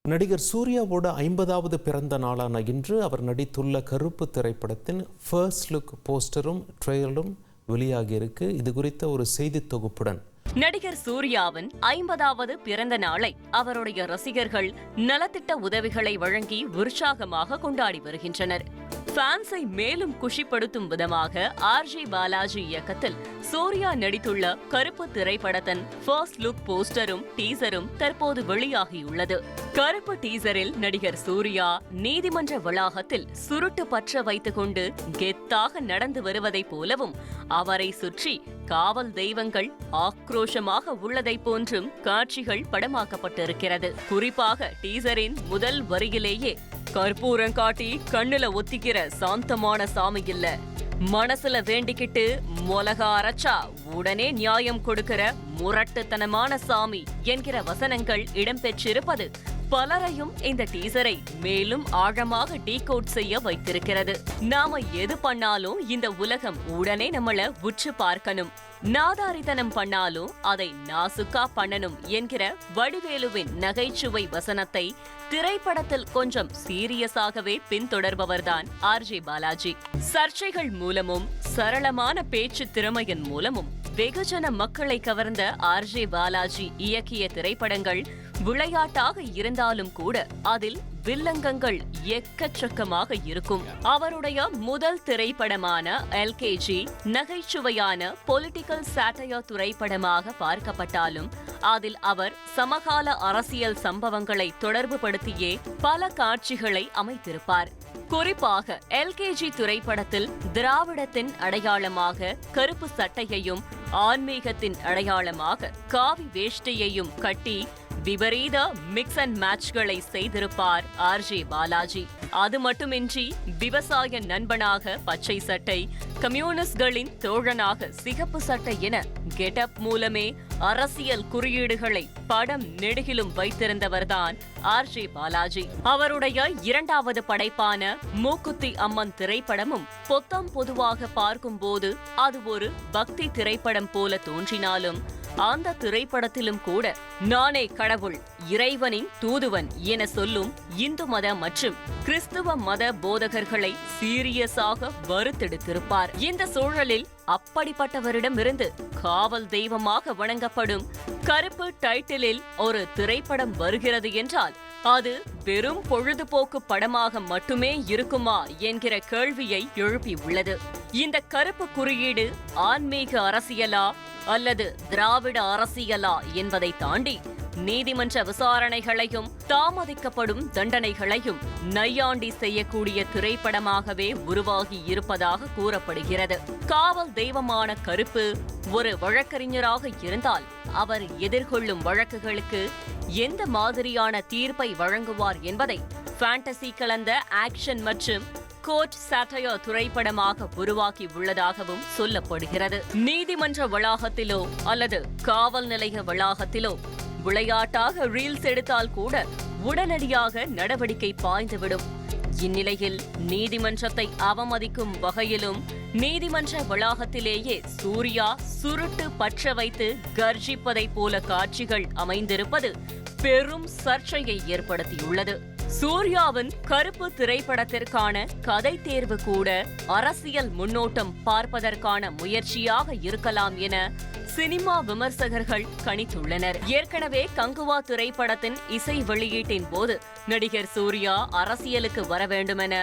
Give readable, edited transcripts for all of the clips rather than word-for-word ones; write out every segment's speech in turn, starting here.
நடிகர் சூர்யாவோட 50வது பிறந்த நாளான இன்று அவர் நடித்துள்ள கருப்பு திரைப்படத்தின் ஃபர்ஸ்ட் லுக் போஸ்டரும் ட்ரெய்லரும் வெளியாகியிருக்கு. இது குறித்த ஒரு செய்தி தொகுப்புடன் நடிகர் சூர்யாவின் 50வது பிறந்த நாளை அவருடைய ரசிகர்கள் நலத்திட்ட உதவிகளை வழங்கி உற்சாகமாக கொண்டாடி வருகின்றனர். ஃபேன்ஸை மேலும் குஷிப்படுத்தும் விதமாக ஆர்ஜே பாலாஜி இயக்கத்தில் சூர்யா நடித்துள்ள கருப்பு திரைப்படத்தின் ஃபர்ஸ்ட் லுக் போஸ்டரும் டீசரும் தற்போது வெளியாகியுள்ளது. கருப்பு டீசரில் நடிகர் சூர்யா நீதிமன்ற வளாகத்தில் சுருட்டு பற்ற வைத்துக் கொண்டு கெத்தாக நடந்து வருவதைப் போலவும் அவரை சுற்றி காவல் தெய்வங்கள் ஆக்ரோஷமாக உள்ளதை போன்றும் காட்சிகள் படமாக்கப்பட்டிருக்கிறது. குறிப்பாக டீசரின் முதல் வரியிலேயே கற்பூரம் காட்டி கண்ணுல ஒத்திக்கிற சாந்தமான சாமி இல்ல, மனசுல வேண்டிக்கிட்டு மொளகா அரைச்சா உடனே நியாயம் கொடுக்கிற முரட்டுத்தனமான சாமி என்கிற வசனங்கள் இடம்பெற்றிருப்பது பலரையும் இந்த டீசரை மேலும் ஆழமாக டீகோட் செய்ய வைத்திருக்கிறது. நாம எது பண்ணாலும் இந்த உலகம் உடனே நம்மள உற்று பார்க்கணும், நாதாரித்தனம் பண்ணாலும் அதை நாசுக்கா பண்ணணும் என்கிற வடிவேலுவின் நகைச்சுவை வசனத்தை திரைப்படத்தில் கொஞ்சம் சீரியஸாகவே பின்தொடர்பவர்தான் ஆர்ஜே பாலாஜி. சர்ச்சைகள் மூலமும் சரளமான பேச்சு திறமையின் மூலமும் வெகுஜன மக்களை கவர்ந்த ஆர்ஜே பாலாஜி இயக்கிய திரைப்படங்கள் விளையாட்டாக இருந்தாலும் கூட அதில் வில்லங்கங்கள் எக்கச்சக்கமாக இருக்கும். அவருடைய முதல் திரைப்படமான எல்கேஜி நகைச்சுவையான பொலிட்டிக்கல் சாட்டையர் திரைப்படமாக பார்க்கப்பட்டாலும் அதில் அவர் சமகால அரசியல் சம்பவங்களை தொடர்புபடுத்தியே பல காட்சிகளை அமைத்திருப்பார். குறிப்பாக எல்கேஜி திரைப்படத்தில் திராவிடத்தின் அடையாளமாக கருப்பு சட்டையையும் ஆன்மீகத்தின் அடையாளமாக காவி வேஷ்டியையும் கட்டி விபரீத மிக்ஸ் அண்ட் மேட்ச்களை செய்திருப்பார் ஆர்ஜே பாலாஜி. அது மட்டுமின்றி விவசாய நண்பனாக பச்சை சட்டை, கம்யூனிஸ்ட்களின் தோழனாக சிகப்பு சட்டை என கெட்டப் மூலமே அரசியல் குறியீடுகளை படம் நெடுகிலும் வைத்திருந்தவர்தான் ஆர்ஜே பாலாஜி. அவருடைய இரண்டாவது படைப்பான மூக்குத்தி அம்மன் திரைப்படமும் பொத்தாம் பொதுவாக பார்க்கும்போது அது ஒரு பக்தி திரைப்படம் போல தோன்றினாலும் அந்த திரைப்படத்திலும் கூட நானே கடவுள், இறைவனின் தூதுவன் என சொல்லும் இந்து மத மற்றும் கிறிஸ்துவ மத போதகர்களை சீரியஸாக வறுத்தெடுத்திருப்பார். இந்த சூழலில் அப்படிப்பட்டவரிடமிருந்து காவல் தெய்வமாக வணங்கப்படும் கருப்பு டைட்டிலில் ஒரு திரைப்படம் வருகிறது என்றால் அது வெறும் பொழுதுபோக்கு படமாக மட்டுமே இருக்குமா என்கிற கேள்வியை எழுப்பியுள்ளது. இந்த கருப்பு குறியீடு ஆன்மீக அரசியலா அல்லது திராவிட அரசியலா என்பதை தாண்டி நீதிமன்ற விசாரணைகளையும் தாமதிக்கப்படும் தண்டனைகளையும் நையாண்டி செய்யக்கூடிய திரைப்படமாகவே உருவாகி இருப்பதாக கூறப்படுகிறது. காவல் தெய்வமான கருப்பு ஒரு வழக்கறிஞராக இருந்தால் அவர் எதிர்கொள்ளும் வழக்குகளுக்கு எந்த மாதிரியான தீர்ப்பை வழங்குவார் என்பதை ஃபேண்டசி கலந்த ஆக்ஷன் மற்றும் கோர்ட் சாட்டையர் திரைப்படமாக உருவாக்கி உள்ளதாகவும் சொல்லப்படுகிறது. நீதிமன்ற வளாகத்திலோ அல்லது காவல் நிலைய வளாகத்திலோ விளையாட்டாக ரீல்ஸ் எடுத்தால் கூட உடனடியாக நடவடிக்கை பாய்ந்துவிடும். இந்நிலையில் நீதிமன்றத்தை அவமதிக்கும் வகையிலும் நீதிமன்ற வளாகத்திலேயே சூர்யா சுருட்டு பற்ற வைத்து கர்ஜிப்பதை போல காட்சிகள் அமைந்திருப்பது பெரும் சர்ச்சையை ஏற்படுத்தியுள்ளது. சூர்யாவின் கருப்பு திரைப்படத்திற்கான கதை தேர்வு கூட அரசியல் முன்னோட்டம் பார்ப்பதற்கான முயற்சியாக இருக்கலாம் என சினிமா விமர்சகர்கள் கணித்துள்ளனர். ஏற்கனவே கங்குவா திரைப்படத்தின் இசை வெளியீட்டின் போது நடிகர் சூர்யா அரசியலுக்கு வர வேண்டுமென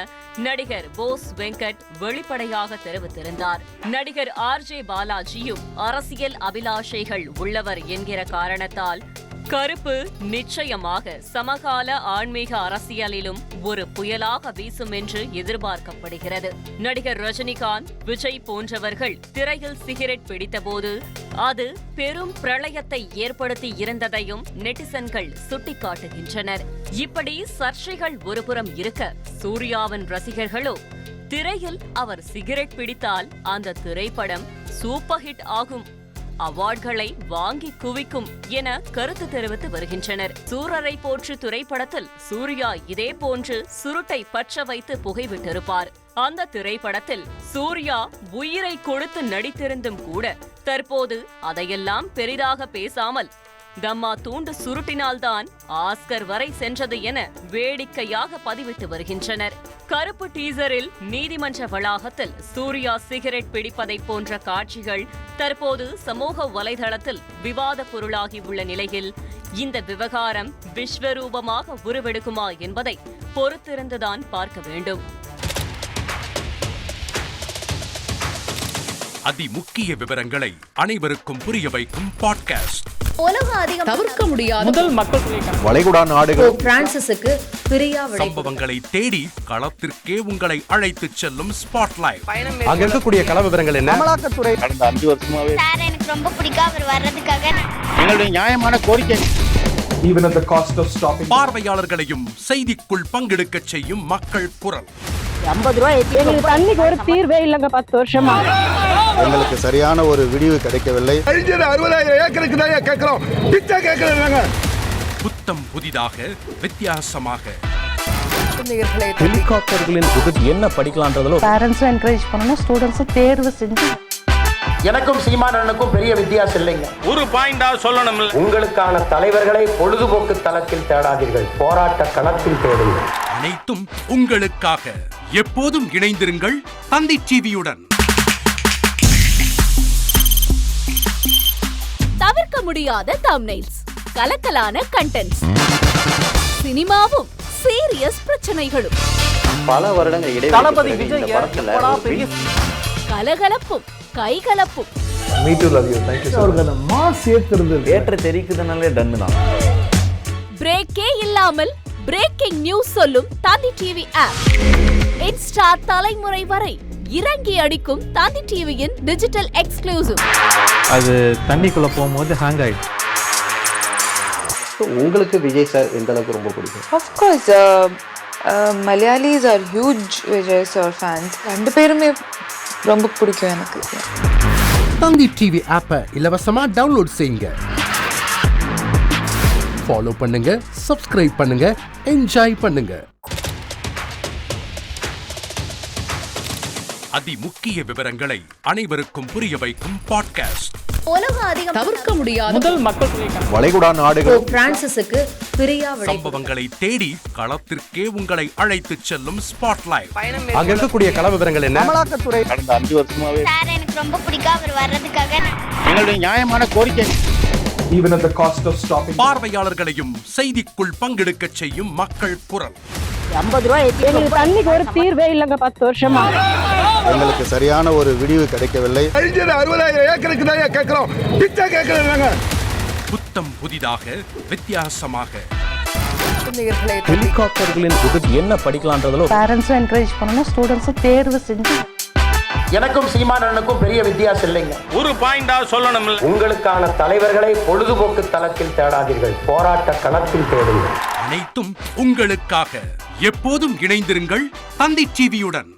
நடிகர் போஸ் வெங்கட் வெளிப்படையாக தெரிவித்திருந்தார். நடிகர் ஆர்ஜே பாலாஜியும் அரசியல் அபிலாஷைகள் உள்ளவர் என்கிற காரணத்தால் கருப்பு நிச்சயமாக சமகால ஆன்மீக அரசியலிலும் ஒரு புயலாக வீசும் என்று எதிர்பார்க்கப்படுகிறது. நடிகர் ரஜினிகாந்த், விஜய் போன்றவர்கள் திரையில் சிகரெட் பிடித்தபோது அது பெரும் பிரளயத்தை ஏற்படுத்தி இருந்ததையும் நெட்டிசன்கள் சுட்டிக்காட்டுகின்றனர். இப்படி சர்ச்சைகள் ஒருபுறம் இருக்க, சூர்யாவின் ரசிகர்களோ திரையில் அவர் சிகரெட் பிடித்தால் அந்த திரைப்படம் சூப்பர் ஹிட் ஆகும், அவார்ட்களை வாங்கி குவிக்கும் என கருத்து தெரிவித்து வருகின்றனர். சூரரை போற்று திரைப்படத்தில் சூர்யா இதே போன்று சுருட்டை பற்ற வைத்து புகைவிட்டிருப்பார். அந்த திரைப்படத்தில் சூர்யா உயிரை கொடுத்து நடித்திருந்தும் கூட தற்போது அதையெல்லாம் பெரிதாக பேசாமல் தம்மா தூண்டு சுருட்டினால்தான் ஆஸ்கர் வரை சென்றது என வேடிக்கையாக பதிவிட்டு வருகின்றனர். கருப்பு டீசரில் நீதிமன்ற வளாகத்தில் சூர்யா சிகரெட் பிடிப்பதை போன்ற காட்சிகள் தற்போது சமூக வலைதளத்தில் விவாத பொருளாகி உள்ள நிலையில் இந்த விவகாரம் விஸ்வரூபமாக உருவெடுக்குமா என்பதை பொறுத்திருந்துதான் பார்க்க வேண்டும். அதிமுக்கிய விவரங்களை அனைவருக்கும் புரிய வைக்கும் பாட்காஸ்ட். தவிர்க்க முடியாத முதல் மக்கள் வளைகுடா நாடுகள் பிரான்சிஸுக்கு பிரியா சம்பவங்களை தேடி களத்திற்கே உங்களை அழைத்துச் செல்லும் ஸ்பாட்லைட். அங்க இருக்கக்கூடிய கள விவரங்கள் என்ன? அமலாக்கத்துறை கடந்த 5 வருஷமாவே சார் எனக்கு ரொம்ப பிடிக்கும் அவர் வர்றதுக்காக எங்களுடைய நியாயமான கோரிக்கை. Even at the cost of stopping. பார்வையாளர்களையும் செய்திக்குள் பங்கெடுக்க செய்யும் மக்கள் குரல். 50 ரூபாய் எங்களுக்கு தண்ணிக்கு ஒரு தீர்வே இல்லங்க 10 வருஷமா. எங்களுக்கு சரியான ஒரு விடிவு கிடைக்கவில்லை. 60,000 ஏக்கருக்கு தான் கேட்கிறோம், பிச்சை கேட்கறாங்க. புத்தம் புதிதாக வித்தியாசமாக ஹெலிகாப்டர்களின் உதவி என்ன படிக்கலாம்ன்றதுல பேரண்ட்ஸும் என்கரேஜ் பண்ணணும், ஸ்டூடெண்ட்ஸும் தேர்வு செஞ்சு. எனக்கும் சீமானனுக்கும் பெரிய வித்தியாசம் இல்லைங்க. ஒரு பாயிண்டா சொல்லணும். உங்களுக்கான தலைவர்களை பொழுதுபோக்கு தளத்தில் தேடாதீர்கள், போராட்ட களத்தில் தேடுங்கள். அனைத்தும் உங்களுக்காக. எப்போதும் இணைந்திருங்கள் தந்தி டிவியுடன். தவிர்க்க முடியாத தம்ப்நெயில்ஸ், கலக்கலான கண்டென்ட்ஸ், சினிமாவும் சீரியஸ் பிரச்சனைகளும், பல வருடங்கள் தளபதி இடைவெளி விஜய் இந்த படத்துல கலகலப்பும் கைகலப்பும். Me too love you. Thank you so much. ஏற்ற தெரிக்குதுனாலே டன்னு தான். பிரேக்கே இல்லாமல் பிரேக்கிங் நியூஸ் சொல்லும் தந்தி டிவி ஆப். இன்ஸ்டா தலைமுறை வரை இறங்கி அடிக்கும் தந்தி டிவியின் டிஜிட்டல் எக்ஸ்க்ளூசிவ். அது தண்ணிக்குள்ள போகும்போது ஹேங் ஆயிடுச்சு. உங்களுக்கு விஜய் சார் எந்த அளவுக்கு ரொம்ப பிடிக்கும்? Of course, Malayalis are huge Vijay sir fans. ரெண்டு பேருமே ரொம்ப பிடிக்கும் எனக்கு. தந்தி டிவி ஆப்பை இலவசமா டவுன்லோட் செய்யுங்க, ஃபாலோ பண்ணுங்க, சப்ஸ்கிரைப் பண்ணுங்க, என்ஜாய் பண்ணுங்க. அதிமுக்கிய விவரங்களை அனைவருக்கும் புரிய வைக்கும் பாட்காஸ்ட். தவிர்க்க முடியாத முதல் மக்கள் வளைகுடா நாடுகள் பிரான்சிஸுக்கு பிரியா சம்பவங்களை தேடி களத்திற்கே உங்களை அழைத்துச் செல்லும் ஸ்பாட்லைட். அங்க இருக்கக்கூடிய கள விவரங்கள் என்ன? அமலாக்கத்துறை கடந்த 5 வருஷமாவே சார் எனக்கு ரொம்ப பிடிக்கும் அவர் வர்றதுக்காக எங்களுடைய நியாயமான கோரிக்கை. Even at the cost of stopping. பார்வையாளர்களையும் செய்திக்குள் பங்கெடுக்க செய்யும் மக்கள் குரல். 50 ரூபாய் எங்களுக்கு தண்ணிக்கு ஒரு தீர்வே இல்லங்க 10 வருஷமா. எங்களுக்கு சரியான ஒரு விடிவு கிடைக்கவில்லை. 60,000 ஏக்கருக்கு தான் கேட்கிறோம், பிச்சை கேட்கறாங்க. புத்தம் புதிதாக வித்தியாசமாக ஹெலிகாப்டர்களின் உதவி என்ன படிக்கலாம்ன்றதுல பேரண்ட்ஸும் என்கரேஜ் பண்ணணும், ஸ்டூடெண்ட்ஸும் தேர்வு செஞ்சு. எனக்கும் சீமானனுக்கும் பெரிய வித்தியாசம் இல்லைங்க. ஒரு பாயிண்டா சொல்லணும். உங்களுக்கான தலைவர்களை பொழுதுபோக்கு தளத்தில் தேடாதீர்கள், போராட்ட களத்தில் தேடுங்கள். அனைத்தும் உங்களுக்காக. எப்போதும் இணைந்திருங்கள் தந்தி டிவியுடன்.